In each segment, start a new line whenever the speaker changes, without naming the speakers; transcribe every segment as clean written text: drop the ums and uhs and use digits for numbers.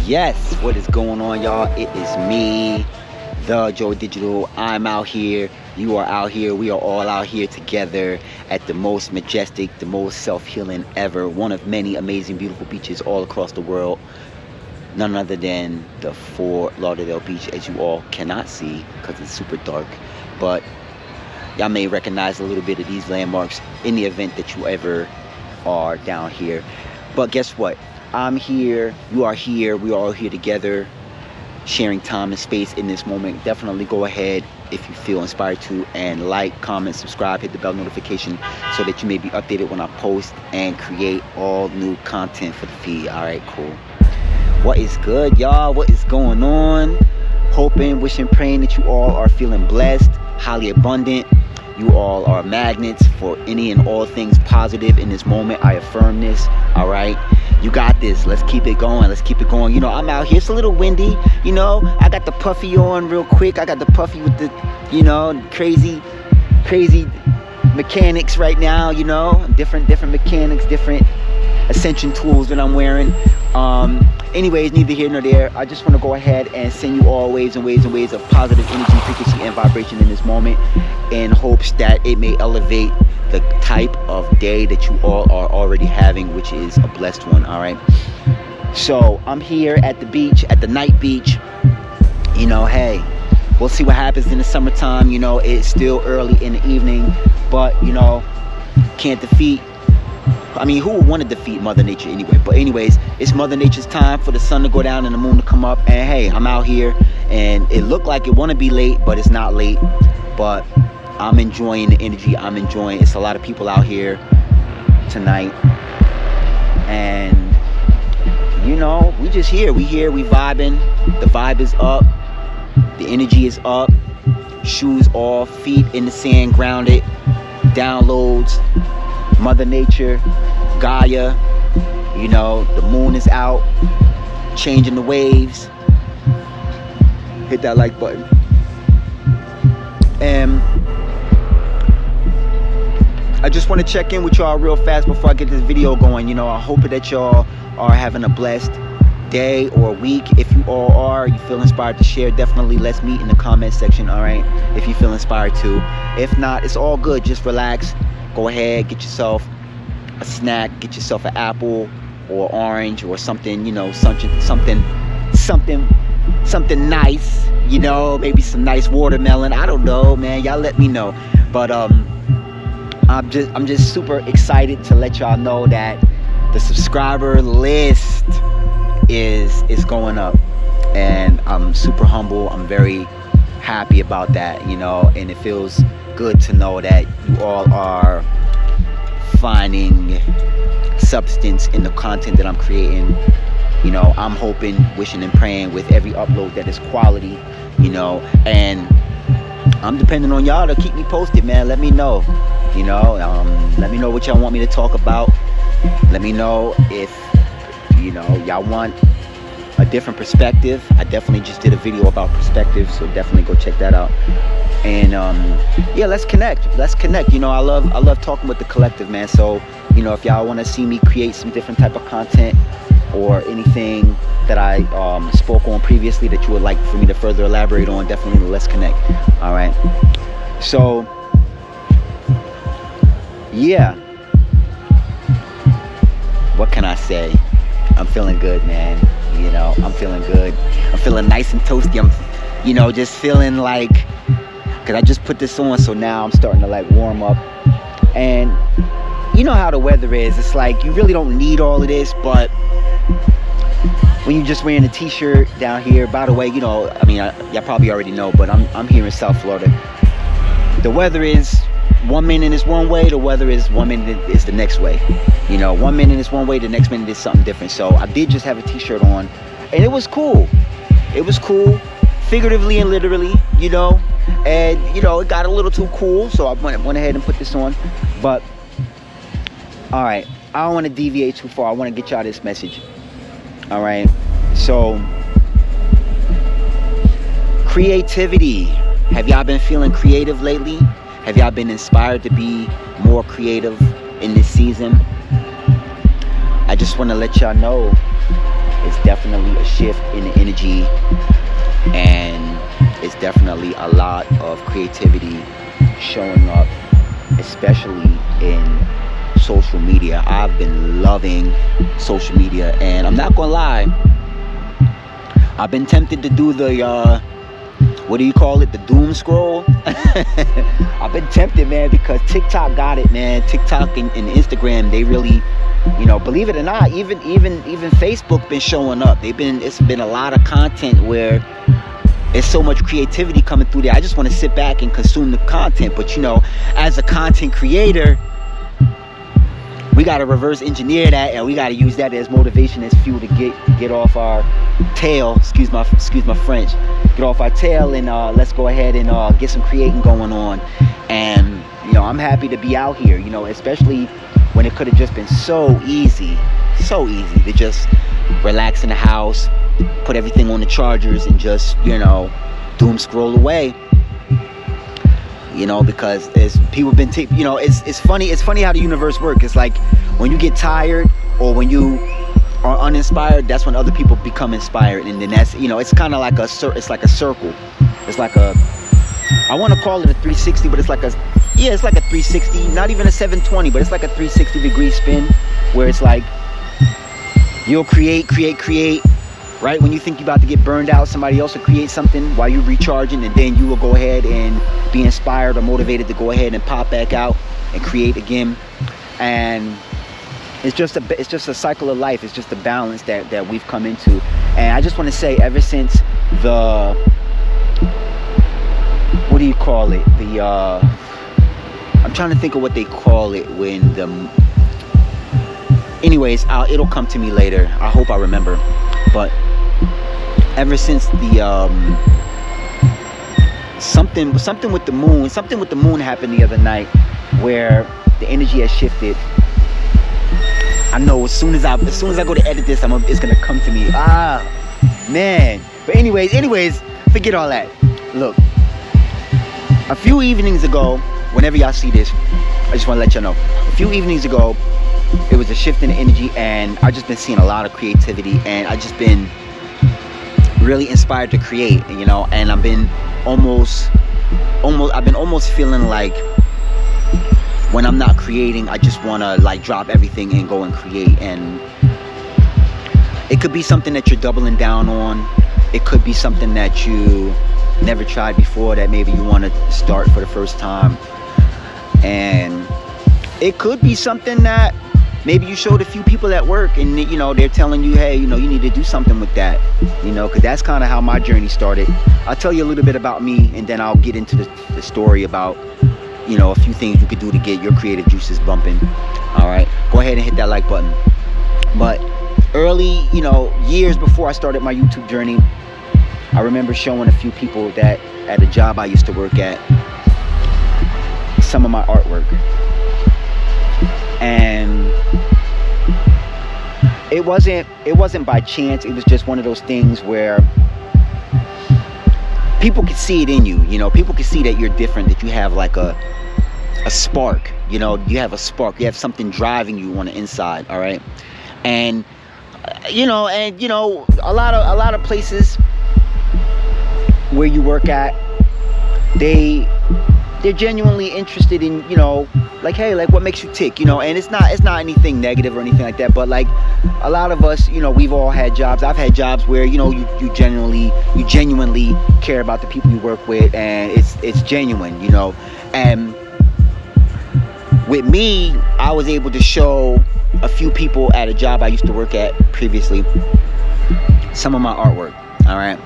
Yes, what is going on, y'all? It is me, the Joe Digital. I'm out here. You are out here. We are all out here together at the most majestic, the most self-healing ever. One of many amazing, beautiful beaches all across the world. None other than the Fort Lauderdale Beach, as you all cannot see because it's super dark. But y'all may recognize a little bit of these landmarks in the event that you ever are down here. But guess what? I'm here, you are here, we are all here together, sharing time and space in this moment. Definitely go ahead if you feel inspired to, and like, comment, subscribe, hit the bell notification so that you may be updated when I post and create all new content for the feed. All right, cool. What is good, y'all? What is going on? Hoping, wishing, praying that you all are feeling blessed, highly abundant. You all are magnets for any and all things positive in this moment. I affirm this. All right, you got this. Let's keep it going. Let's keep it going. You know, I'm out here. It's a little windy. You know, I got the puffy on real quick. I got the puffy with the, you know, crazy mechanics right now. You know, different mechanics, different ascension tools that I'm wearing. Anyways, neither here nor there. I just want to go ahead and send you all waves and waves and waves of positive energy, frequency, and vibration in this moment, in hopes that it may elevate the type of day that you all are already having, which is a blessed one. All right, so I'm here at the beach, at the night beach. You know, hey, we'll see what happens in the summertime. You know, it's still early in the evening, but you know, can't defeat, I mean, who would want to defeat Mother Nature anyway? But anyways, it's Mother Nature's time for the sun to go down and the moon to come up. And hey, I'm out here, and it looked like it want to be late, but it's not late. But I'm enjoying the energy. I'm enjoying. It's a lot of people out here tonight, and you know, we just here. We here. We vibing. The vibe is up. The energy is up. Shoes off. Feet in the sand, grounded. Downloads. Mother Nature, Gaia, you know, the moon is out, changing the waves. Hit that like button. And I just want to check in with y'all real fast before I get this video going. You know, I hope that y'all are having a blessed day or week. If you all are, you feel inspired to share, definitely let's meet in the comment section. All right, if you feel inspired to. If not, it's all good. Just relax. Go ahead, get yourself a snack, get yourself an apple or orange or something, you know, something nice, you know, maybe some nice watermelon. I don't know, man. Y'all let me know. But I'm just super excited to let y'all know that the subscriber list is going up, and I'm super humble. I'm very happy about that, you know, and it feels good to know that you all are finding substance in the content that I'm creating. You know, I'm hoping, wishing, and praying with every upload that is quality, you know, and I'm depending on y'all to keep me posted, man. Let me know, you know, let me know what y'all want me to talk about. Let me know if, you know, y'all want a different perspective. I definitely just did a video about perspective, so definitely go check that out. And yeah, let's connect. You know, I love talking with the collective, man. So, you know, if y'all want to see me create some different type of content or anything that I spoke on previously that you would like for me to further elaborate on, definitely let's connect. All right, so yeah, what can I say? I'm feeling good, man. You know, I'm feeling good. I'm feeling nice and toasty. I'm, you know, just feeling like, because I just put this on, so now I'm starting to like warm up. And you know how the weather is. It's like you really don't need all of this, but when you're just wearing a t-shirt down here, by the way, you know, I mean, y'all probably already know, but I'm here in South Florida. The weather is 1 minute is one way, the weather is 1 minute is the next way. You know, 1 minute is one way, the next minute is something different. So I did just have a t-shirt on, and it was cool. It was cool, figuratively and literally, you know. And you know, it got a little too cool, so I went ahead and put this on. But all right, I don't want to deviate too far. I want to get y'all this message. All right, so creativity. Have y'all been feeling creative lately? Have y'all been inspired to be more creative in this season? I just want to let y'all know It's definitely a shift in the energy, and it's definitely a lot of creativity showing up, especially in social media. I've been loving social media, and I'm not gonna lie, I've been tempted to do the what do you call it, the doom scroll. I've been tempted, man, because TikTok got it, man. TikTok and Instagram, they really, believe it or not, even Facebook been showing up. It's been a lot of content where there's so much creativity coming through there. I just want to sit back and consume the content. But as a content creator, we got to reverse engineer that, and we got to use that as motivation, as fuel to get off our tail. Excuse my French. Get off our tail, and let's go ahead and get some creating going on. And I'm happy to be out here. Especially when it could have just been so easy to just relax in the house, put everything on the chargers, and just doom scroll away. Because as people been it's funny how the universe works. It's like when you get tired or when you are uninspired, that's when other people become inspired, and then that's it's kind of like it's like a circle. It's like I want to call it a 360, but it's like a 360, not even a 720, but it's like a 360 degree spin, where it's like you'll create. Right when you think you're about to get burned out, somebody else will create something while you're recharging, and then you will go ahead and be inspired or motivated to go ahead and pop back out and create again. And it's just a cycle of life. It's just a balance that we've come into. And I just want to say, ever since the, what do you call it? I'm trying to think of what they call it when anyways, it'll come to me later. I hope I remember. But ever since the something with the moon happened the other night, where the energy has shifted. I know as soon as I go to edit this, it's gonna come to me. Man. But anyways, forget all that. Look, a few evenings ago, whenever y'all see this, I just want to let y'all know. A few evenings ago, it was a shift in the energy, and I've just been seeing a lot of creativity, and I've just been really inspired to create, and I've been almost feeling like when I'm not creating, I just want to like drop everything and go and create. And it could be something that you're doubling down on. It could be something that you never tried before that maybe you want to start for the first time. And it could be something that maybe you showed a few people at work, and they're telling you, hey, you need to do something with that, because that's kind of how my journey started. I'll tell you a little bit about me, and then I'll get into the story about a few things you could do to get your creative juices bumping. All right, go ahead and hit that like button. But early, years before I started my YouTube journey, I remember showing a few people that at a job I used to work at some of my artwork. And it wasn't by chance. It was just one of those things where people could see it in you. People could see that you're different, that you have like a spark. You have a spark. You have something driving you on the inside. All right, and a lot of places where you work at, they're genuinely interested in, like, hey, like, what makes you tick, and it's not anything negative or anything like that, but like a lot of us, we've all had jobs. I've had jobs where, you genuinely care about the people you work with, and it's genuine, and with me, I was able to show a few people at a job I used to work at previously some of my artwork, all right,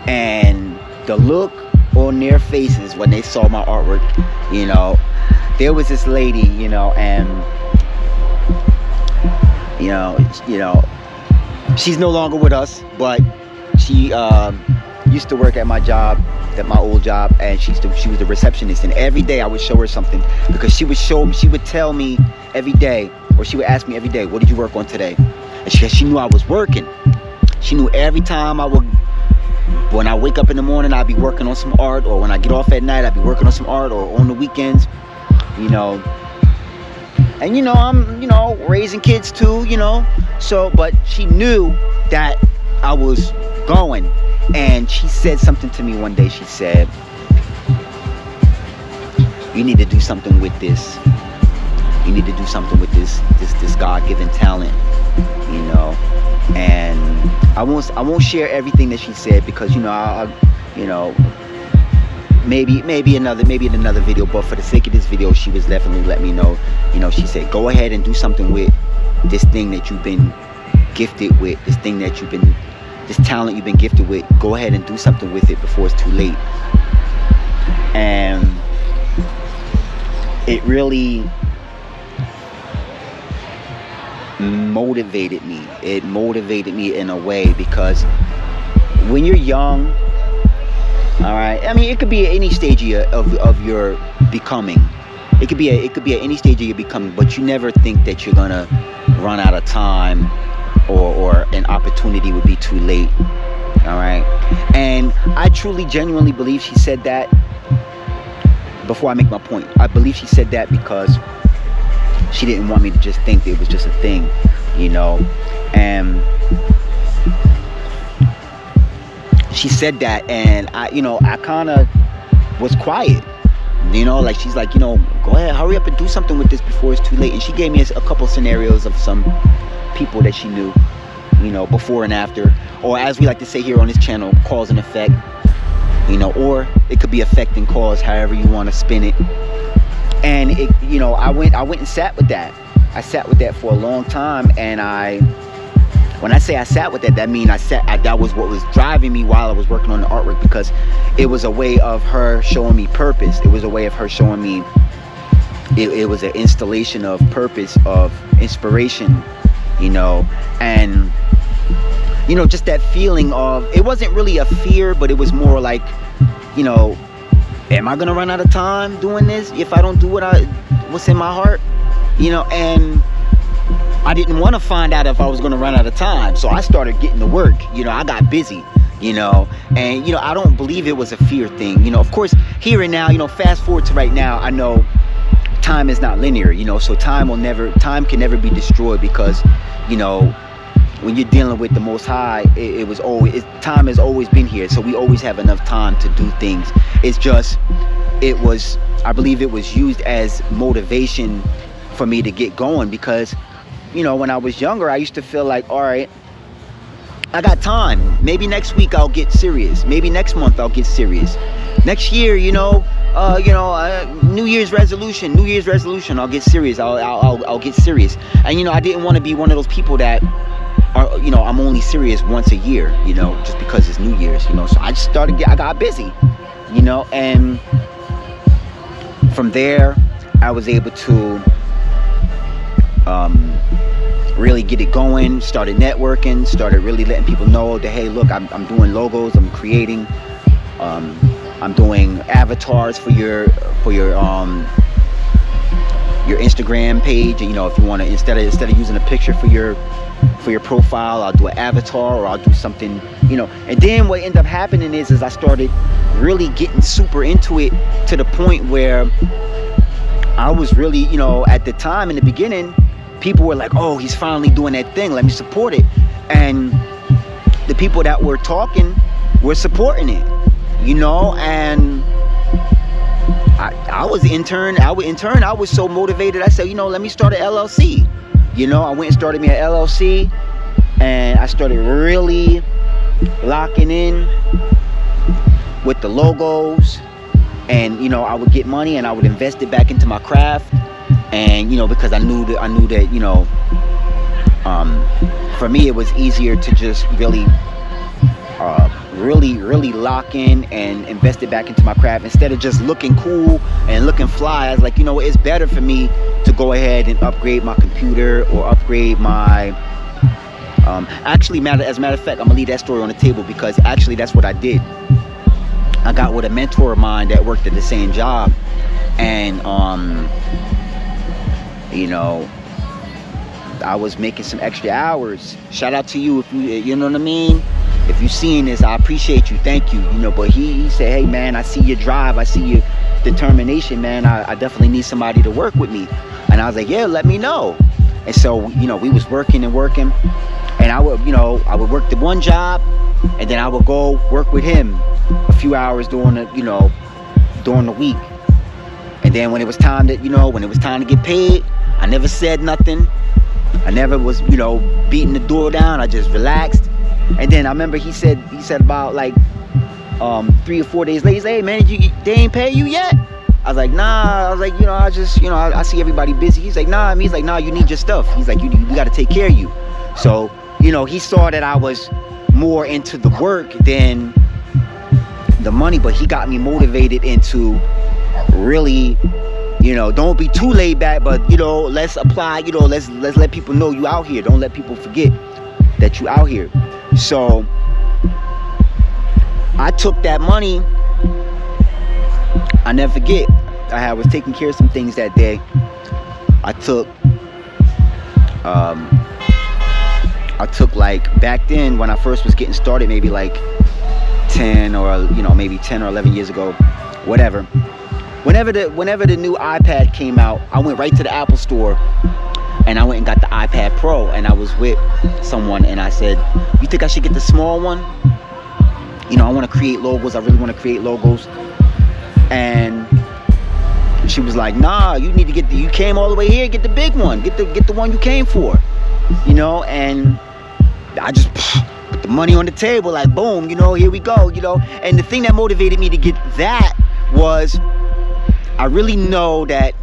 and the look on their faces when they saw my artwork, there was this lady, and she's no longer with us, but she used to work at my job, at my old job, and she was the receptionist, and every day I would show her something, because she would tell me every day, or she would ask me every day, what did you work on today? And she knew I was working. She knew every time when I wake up in the morning, I'd be working on some art, or when I get off at night, I'd be working on some art, or on the weekends, And I'm raising kids too, so, but she knew that I was going. And she said something to me one day. She said, you need to do something with this. You need to do something with this God-given talent, and I won't share everything that she said, because maybe in another video, but for the sake of this video, she was definitely letting me know. She said, go ahead and do something with this thing that you've been gifted with, this talent you've been gifted with. Go ahead and do something with it before it's too late. And it really motivated me. It motivated me in a way, because when you're young, all right, I mean, it could be at any stage of your becoming. It could be at any stage of your becoming, but you never think that you're gonna run out of time, or an opportunity would be too late. All right, and I truly, genuinely believe she said that. Before I make my point, I believe she said that because she didn't want me to just think that it was just a thing, and she said that, and I kind of was quiet, like she's like, go ahead, hurry up and do something with this before it's too late. And she gave me a couple scenarios of some people that she knew, before and after, or as we like to say here on this channel, cause and effect, or it could be effect and cause, however you want to spin it. And it, I went and sat with that. I sat with that for a long time, and when I say I sat with that, that means that was what was driving me while I was working on the artwork, because it was a way of her showing me purpose. It was a way of her showing me, it was an installation of purpose, of inspiration, and just that feeling of, it wasn't really a fear, but it was more like, am I gonna run out of time doing this if I don't do what's in my heart? And I didn't want to find out if I was gonna run out of time, so I started getting to work. I got busy, and I don't believe it was a fear thing. Of course, here and now, fast forward to right now, I know time is not linear, so time can never be destroyed, because when you're dealing with the Most High, time has always been here, so we always have enough time to do things. It's just, I believe it was used as motivation for me to get going, because when I was younger, I used to feel like, all right, I got time. Maybe next week I'll get serious. Maybe next month I'll get serious. Next year, New Year's resolution, I'll get serious. I'll get serious. And I didn't want to be one of those people that are, I'm only serious once a year, just because it's New Year's, so I just I got busy, and from there I was able to really get it going, started networking, started really letting people know that, hey, look, I'm doing logos, I'm creating, I'm doing avatars for your Instagram page. And if you want to, instead of using a picture for your profile, I'll do an avatar, or I'll do something, and then what ended up happening is I started really getting super into it, to the point where I was really, at the time, in the beginning, people were like, oh, he's finally doing that thing, let me support it. And the people that were talking were supporting it, and I was I was so motivated. I said, let me start an LLC. I went and started me an LLC, and I started really locking in with the logos, and I would get money and I would invest it back into my craft. And because I knew that for me it was easier to just really lock in and invest it back into my craft, instead of just looking cool and looking fly. I was like, it's better for me to go ahead and upgrade my computer, or upgrade my actually, as a matter of fact, I'm gonna leave that story on the table, because actually that's what I did. I got with a mentor of mine that worked at the same job, and I was making some extra hours. Shout out to you if you know what I mean. If you've seen this, I appreciate you. Thank you. But he said, hey man, I see your drive, I see your determination, man. I definitely need somebody to work with me. And I was like, yeah, let me know. And so, we was working and working. And I would work the one job, and then I would go work with him a few hours during the week. And then when it was time to get paid, I never said nothing. I never was, beating the door down. I just relaxed. And then I remember he said about like 3 or 4 days later, he's like, hey man, they ain't pay you yet? I was like, nah. I was like, I see everybody busy. He's like, nah. He's like, nah, you need your stuff. He's like, we got to take care of you. So, he saw that I was more into the work than the money, but he got me motivated into really, don't be too laid back, but let's apply, let's let people know you out here. Don't let people forget that you out here. So I took that money. I never forget, I was taking care of some things that day. I took like, back then when I first was getting started, maybe like 10 or 11 years ago, whatever. Whenever the new iPad came out, I went right to the Apple store and I went and got the iPad Pro, and I was with someone and I said, you think I should get the small one? I want to create logos. I really want to create logos. And she was like, nah, you need to you came all the way here, get the big one, get the one you came for, and I just put the money on the table, like boom, here we go, and the thing that motivated me to get that was, I really know that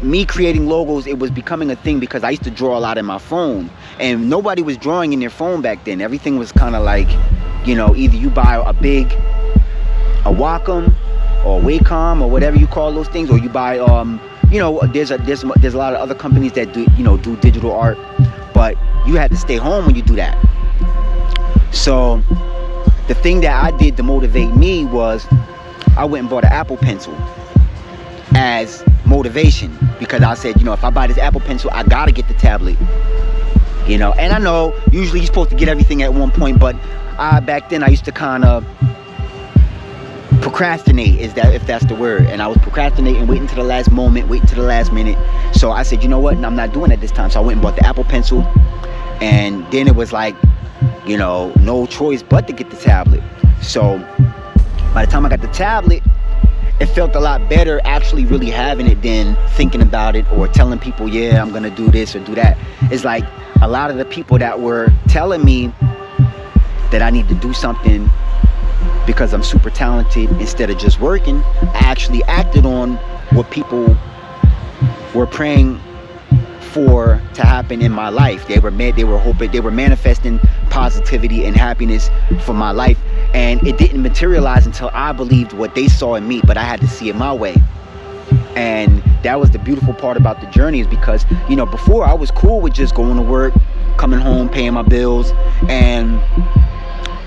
me creating logos, it was becoming a thing because I used to draw a lot in my phone, and nobody was drawing in their phone back then. Everything was kind of like, either you buy a Wacom or Wacom or whatever you call those things, or you buy there's a lot of other companies that do digital art, but you had to stay home when you do that. So the thing that I did to motivate me was I went and bought an Apple Pencil as motivation, because I said, if I buy this Apple Pencil, I gotta get the tablet, and I know usually you're supposed to get everything at one point, but back then I used to kind of procrastinate, if that's the word, and I was procrastinating, waiting to the last moment, waiting to the last minute. So I said, you know what, I'm not doing that this time. So I went and bought the Apple Pencil, and then it was like, no choice but to get the tablet. So by the time I got the tablet, it felt a lot better actually really having it than thinking about it or telling people, yeah, I'm gonna do this or do that. It's like a lot of the people that were telling me that I need to do something because I'm super talented instead of just working, I actually acted on what people were praying for to happen in my life. They were hoping, they were manifesting positivity and happiness for my life, and it didn't materialize until I believed what they saw in me, but I had to see it my way. And that was the beautiful part about the journey, is because before I was cool with just going to work, coming home, paying my bills, and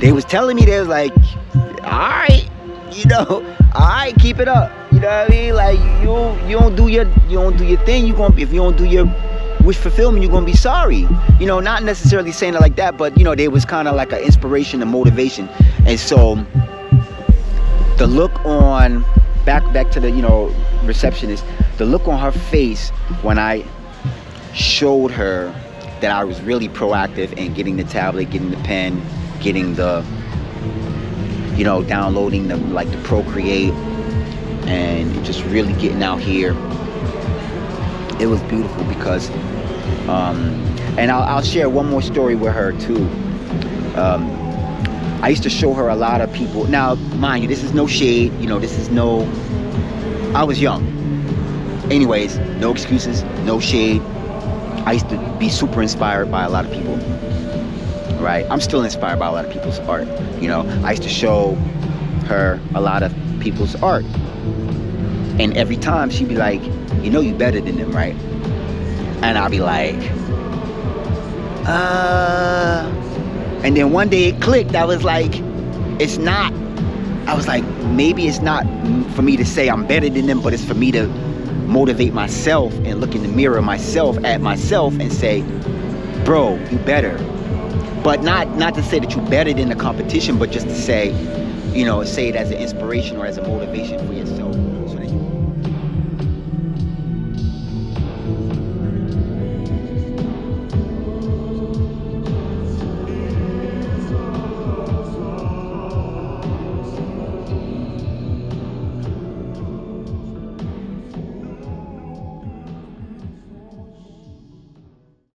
they was telling me, they was like, all right, all right, keep it up, you know what I mean? Like, you don't do your thing, if you don't do your wish fulfillment, you're gonna be sorry. Not necessarily saying it like that, but they was kind of like an inspiration and motivation. And so the look on back to the receptionist, the look on her face when I showed her that I was really proactive in getting the tablet, getting the pen, getting the downloading the Procreate, and just really getting out here. It was beautiful because and I'll share one more story with her too. I used to show her a lot of people. Now mind you, this is no shade, I was young. Anyways, no excuses, no shade. I used to be super inspired by a lot of people, right? I'm still inspired by a lot of people's art. I used to show her a lot of people's art, and every time she'd be like, you better than them, right? And I'll be like, and then one day it clicked. I was like, it's not. I was like, maybe it's not for me to say I'm better than them, but it's for me to motivate myself and look in the mirror at myself and say, bro, you better. But not to say that you're better than the competition, but just to say, say it as an inspiration or as a motivation for yourself.